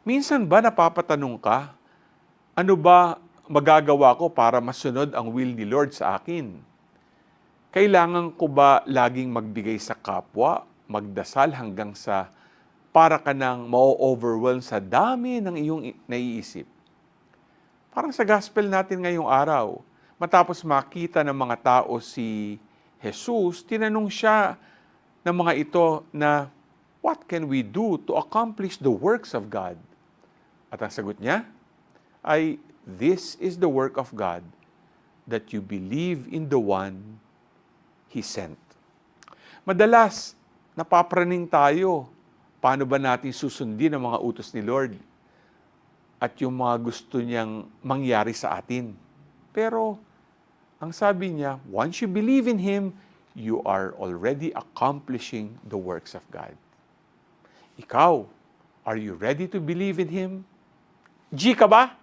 Minsan ba napapatanong ka, ano ba magagawa ko para masunod ang will ni Lord sa akin? Kailangan ko ba laging magbigay sa kapwa, magdasal hanggang sa para ka nang ma-overwhelm sa dami ng iyong naiisip? Parang sa gospel natin ngayong araw, matapos makita ng mga tao si Jesus, tinanong siya ng mga ito na, what can we do to accomplish the works of God? At ang sagot niya ay, this is the work of God, that you believe in the one He sent. Madalas, napapraning tayo. Paano ba natin susundin ang mga utos ni Lord at yung mga gusto niyang mangyari sa atin? Pero, ang sabi niya, once you believe in Him, you are already accomplishing the works of God. Ikaw, are you ready to believe in Him? G ka ba?